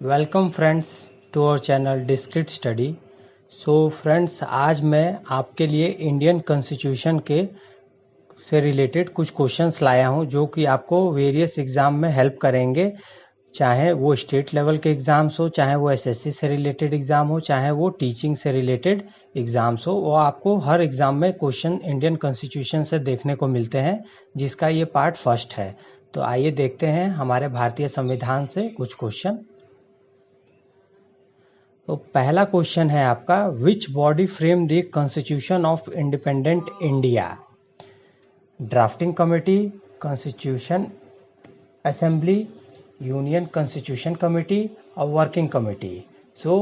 Welcome friends to our channel Discrete Study. So friends, आज मैं आपके लिए इंडियन कॉन्स्टिट्यूशन के से रिलेटेड कुछ क्वेश्चंस लाया हूं जो कि आपको वेरियस एग्ज़ाम में हेल्प करेंगे, चाहे वो स्टेट लेवल के एग्ज़ाम्स हो, चाहे वो एसएससी से रिलेटेड एग्ज़ाम हो, चाहे वो टीचिंग से रिलेटेड एग्ज़ाम्स हो। वो आपको हर एग्ज़ाम में क्वेश्चन इंडियन कॉन्स्टिट्यूशन से देखने को मिलते हैं, जिसका ये पार्ट फर्स्ट है। तो आइए देखते हैं हमारे भारतीय संविधान से कुछ क्वेश्चन। तो पहला क्वेश्चन है आपका, which body frame the constitution of independent India? Drafting committee, constitution assembly, union constitution committee और वर्किंग कमेटी। सो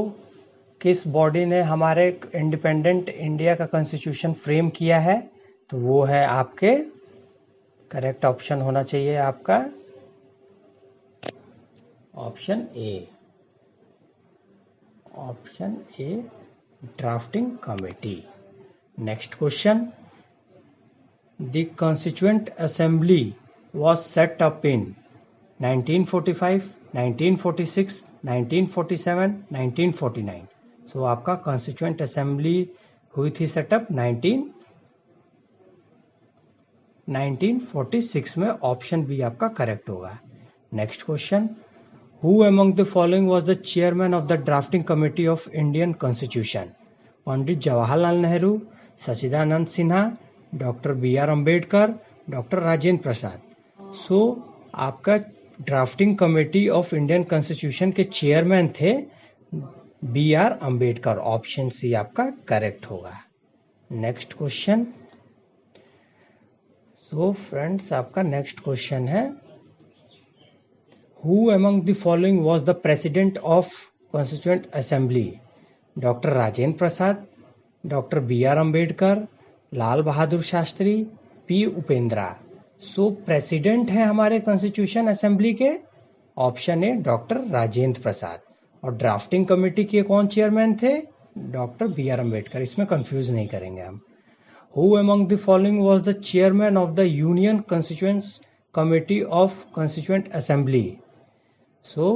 किस बॉडी ने हमारे इंडिपेंडेंट इंडिया का कॉन्स्टिट्यूशन फ्रेम किया है? तो वो है आपके, करेक्ट ऑप्शन होना चाहिए आपका option A. Option A, drafting committee. Next question, the constituent assembly was set up in 1945, 1946, 1947, 1949। सो आपका कॉन्स्टिट्यूएंट असेंबली हुई थी सेटअप 1946 में। ऑप्शन बी आपका करेक्ट होगा। Next question, Who among the following was the chairman of the drafting committee of Indian Constitution? Pandit Jawaharlal Nehru, Sachchidananda Sinha, doctor B R Ambedkar, doctor Rajendra Prasad. So आपका drafting committee of Indian constitution के chairman थे B R Ambedkar. Option C आपका correct होगा। Next question, so friends आपका next question है, Who among the following was the president of Constituent Assembly? Doctor Rajendra Prasad, doctor B R Ambedkar, Lal Bahadur Shastri, P Upendra. So president है हमारे constitution assembly के, option A doctor Rajendra Prasad. और drafting committee के कौन chairman थे? Doctor B R Ambedkar. इसमें कंफ्यूज नहीं करेंगे हम। Who among the following was the chairman of the Union Constituent Committee of Constituent Assembly? सो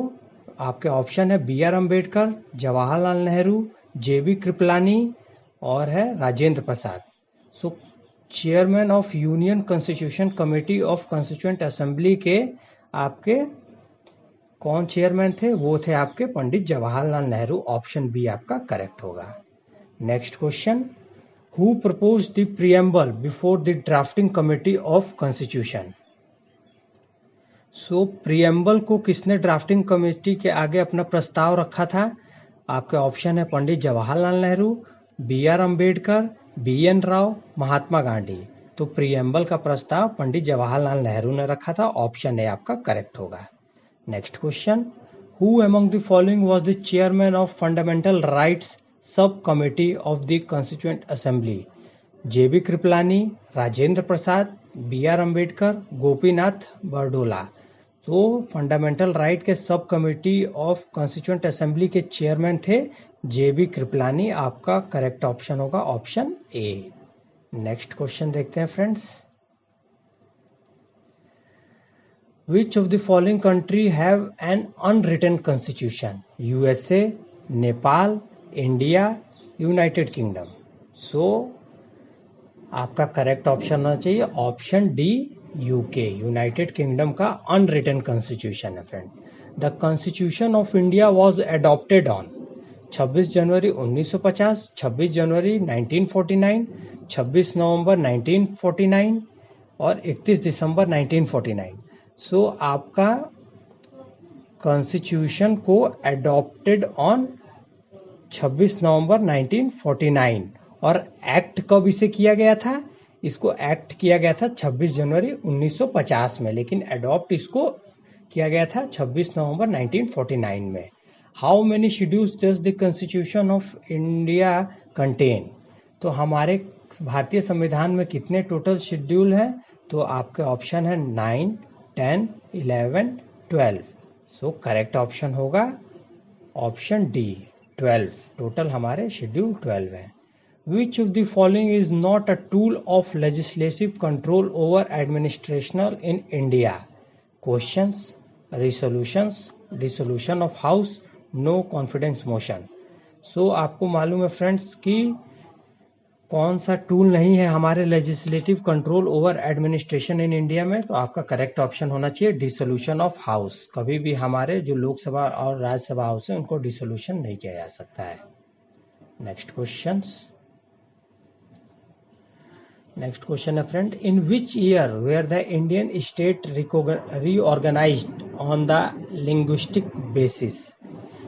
आपके ऑप्शन है B R Ambedkar, Jawaharlal Nehru, J B Kripalani और है Rajendra Prasad. So chairman of union constitution committee of constituent assembly के आपके कौन चेयरमैन थे? वो थे आपके पंडित जवाहरलाल नेहरू। ऑप्शन बी आपका करेक्ट होगा। Next question, who propose the preamble before the drafting committee of constitution? So preamble को किसने ड्राफ्टिंग कमेटी के आगे अपना प्रस्ताव रखा था? आपके ऑप्शन है Pandit Jawaharlal Nehru, B R Ambedkar, B N Rau, Mahatma Gandhi. तो प्रीएम्बल का प्रस्ताव पंडित जवाहरलाल नेहरू ने रखा था। ऑप्शन ए आपका करेक्ट होगा। Next question, who among the following was the chairman of fundamental rights subcommittee of the constituent assembly? J B Kripalani, Rajendra Prasad, B R Ambedkar, Gopinath Bardoloi. तो फंडामेंटल राइट के subcommittee of constituent assembly के chairman थे J B Kripalani. आपका correct option होगा option A. Next question देखते हैं friends, which of the following country have an unwritten constitution? USA, Nepal, India, United Kingdom. So आपका correct option होना चाहिए option D, UK, United Kingdom का unwritten constitution है friend. The constitution of India was adopted on 26 January 1950, 26 January 1949, 26 November 1949 और 31 दिसंबर 1949। सो आपका constitution को adopted on 26 November 1949 और act कब इसे किया गया था? इसको एक्ट किया गया था 26 जनवरी 1950 में, लेकिन अडॉप्ट इसको किया गया था 26 नवंबर 1949 में। How many schedules does the constitution of India contain? तो हमारे भारतीय संविधान में कितने टोटल शेड्यूल हैं? तो आपके ऑप्शन है 9, 10, 11, 12। सो करेक्ट ऑप्शन होगा ऑप्शन डी, 12। टोटल हमारे शेड्यूल 12 हैं। Which of the following is not a tool of legislative control over administration in India? Questions, resolutions, dissolution of House, no confidence motion. So आपको मालूम है friends कि कौन सा tool नहीं है हमारे legislative control over administration in India में, तो आपका करेक्ट ऑप्शन होना चाहिए डिसोल्यूशन ऑफ हाउस। कभी भी हमारे जो लोकसभा और राज्यसभा हाउस है उनको डिसोल्यूशन नहीं किया जा सकता है। नेक्स्ट क्वेश्चन है friend, in which year were the Indian state reorganized on the linguistic basis?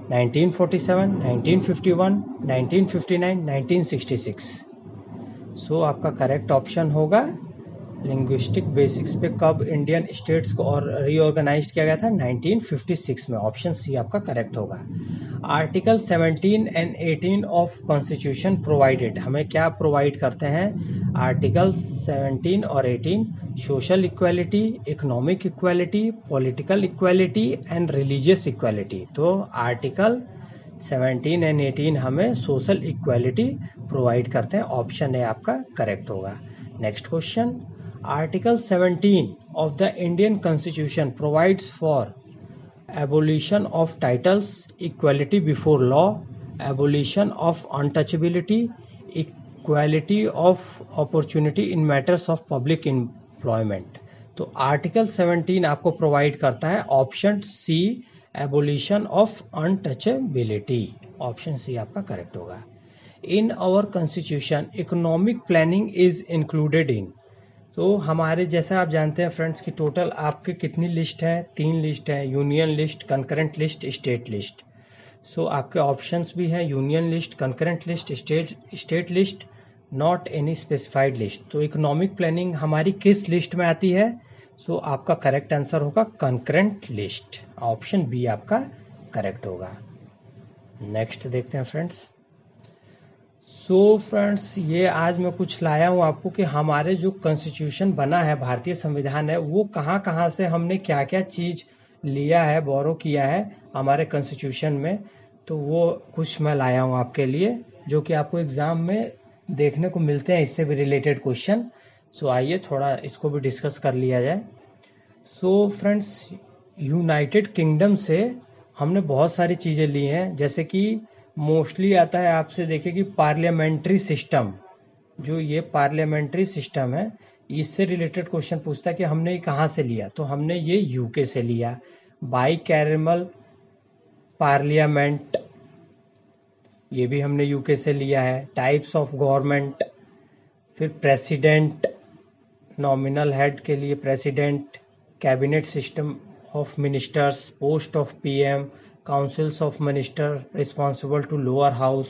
1947, 1951, 1959, 1966। So आपका करेक्ट ऑप्शन होगा लिंग्विस्टिक बेसिक्स पे कब इंडियन स्टेट्स को और रीऑर्गेनाइज किया गया था? 1956 में। ऑप्शन सी आपका करेक्ट होगा। Article 17 and 18 of constitution provided, हमें क्या प्रोवाइड करते हैं? आर्टिकल 17 और 18 social equality, economic equality, political equality and religious equality. तो आर्टिकल 17 एंड 18 हमें सोशल इक्वालिटी प्रोवाइड करते हैं। ऑप्शन ए आपका करेक्ट होगा। Next question, article 17 of the Indian Constitution provides for abolition of titles, equality before law, abolition of untouchability, equality of opportunity in matters of public employment। तो article 17 आपको provide करता है option C abolition of untouchability. Option C आपका correct होगा। In our constitution economic planning is included in. तो हमारे जैसा आप जानते हैं फ्रेंड्स कि टोटल आपके कितनी लिस्ट है? 3 लिस्ट है, union list, concurrent list, state list. So आपके ऑप्शंस भी हैं union list, concurrent list, state list, not any specified list. तो इकोनॉमिक प्लानिंग हमारी किस लिस्ट में आती है? सो आपका करेक्ट आंसर होगा कंकरेंट लिस्ट। ऑप्शन बी आपका करेक्ट होगा। नेक्स्ट देखते हैं फ्रेंड्स। सो फ्रेंड्स, ये आज मैं कुछ लाया हूँ आपको कि हमारे जो कॉन्स्टिट्यूशन बना है, भारतीय संविधान है, वो कहाँ कहाँ से हमने क्या क्या चीज़ लिया है, बोरो किया है हमारे कॉन्स्टिट्यूशन में। तो वो कुछ मैं लाया हूँ आपके लिए जो कि आपको एग्ज़ाम में देखने को मिलते हैं, इससे भी रिलेटेड क्वेश्चन। सो आइए थोड़ा इसको भी डिस्कस कर लिया जाए। सो फ्रेंड्स, यूनाइटेड किंगडम से हमने बहुत सारी चीज़ें ली हैं, जैसे कि मोस्टली आता है आपसे देखिए कि पार्लियामेंट्री सिस्टम, जो ये पार्लियामेंट्री सिस्टम है, इससे रिलेटेड क्वेश्चन पूछता है कि हमने ये कहाँ से लिया। तो हमने ये यूके से लिया। बाई कैरमल पार्लियामेंट, ये भी हमने यूके से लिया है। टाइप्स ऑफ गवर्नमेंट, फिर प्रेसिडेंट, नॉमिनल हेड के लिए president, cabinet system of ministers, post of PM, councils of minister responsible to lower house,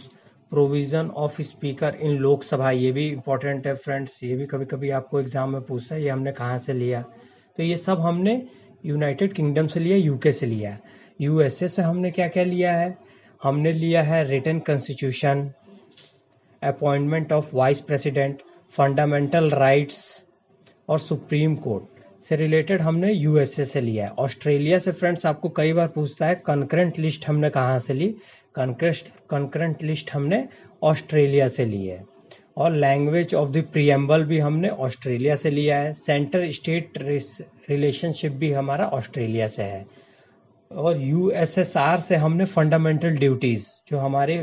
provision of speaker in Lok Sabha. ये भी इंपॉर्टेंट है फ्रेंड्स, ये भी कभी कभी आपको एग्जाम में पूछता है ये हमने कहाँ से लिया। तो ये सब हमने यूनाइटेड किंगडम से लिया, यूके से लिया। यूएसए से हमने क्या क्या लिया है? हमने लिया है written constitution, appointment of vice president, fundamental rights और सुप्रीम कोर्ट से रिलेटेड हमने यूएसए से लिया है। ऑस्ट्रेलिया से फ्रेंड्स आपको कई बार पूछता है कंकरेंट लिस्ट हमने कहाँ से ली? कंकरेंट लिस्ट हमने ऑस्ट्रेलिया से ली है। और लैंग्वेज ऑफ द प्रीएम्बल भी हमने ऑस्ट्रेलिया से लिया है। सेंटर स्टेट रिलेशनशिप भी हमारा ऑस्ट्रेलिया से है। और यूएसएसआर से हमने फंडामेंटल ड्यूटीज, जो हमारे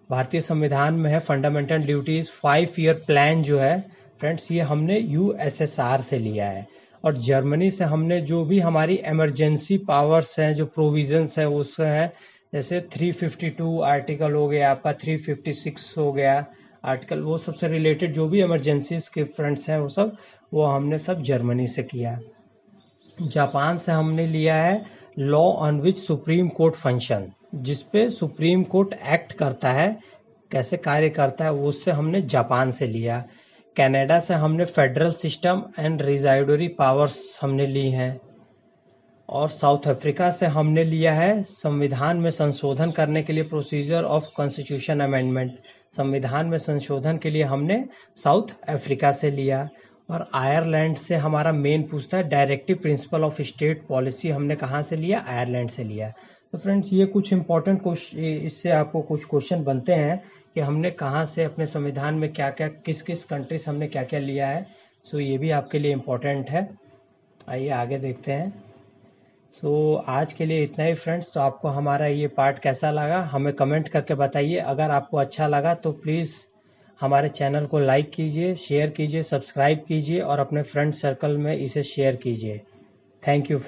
भारतीय संविधान में है फंडामेंटल ड्यूटीज 5 ईयर प्लान जो है फ्रेंड्स, ये हमने यूएसएसआर से लिया है। और जर्मनी से हमने जो भी हमारी इमरजेंसी पावर्स हैं, जो प्रोविजंस है उससे है, जैसे 352 आर्टिकल हो गया आपका, 356 हो गया आर्टिकल, वो सबसे रिलेटेड जो भी इमरजेंसीज के फ्रेंड्स हैं वो हमने सब जर्मनी से किया। जापान से हमने लिया है law on which supreme court function, जिसपे सुप्रीम कोर्ट एक्ट करता है, कैसे कार्य करता है, उससे हमने जापान से लिया। कनाडा से हमने फेडरल सिस्टम एंड रिजाइडरी पावर्स हमने ली हैं। और साउथ अफ्रीका से हमने लिया है संविधान में संशोधन करने के लिए प्रोसीजर ऑफ कॉन्स्टिट्यूशन अमेंडमेंट, संविधान में संशोधन के लिए हमने साउथ अफ्रीका से लिया। और आयरलैंड से हमारा मेन पूछता है directive principle of state policy, हमने कहाँ से लिया? आयरलैंड से लिया। तो फ्रेंड्स, ये कुछ इंपॉर्टेंट क्वेश्चन, इससे आपको कुछ क्वेश्चन बनते हैं कि हमने कहाँ से अपने संविधान में क्या क्या, किस किस कंट्री से हमने क्या क्या लिया है। सो ये भी आपके लिए इम्पोर्टेंट है। आइए आगे देखते हैं। आज के लिए इतना ही फ्रेंड्स। तो आपको हमारा ये पार्ट कैसा लगा हमें कमेंट करके बताइए। अगर आपको अच्छा लगा तो प्लीज़ हमारे चैनल को लाइक कीजिए, शेयर कीजिए, सब्सक्राइब कीजिए और अपने फ्रेंड सर्कल में इसे शेयर कीजिए। Thank you.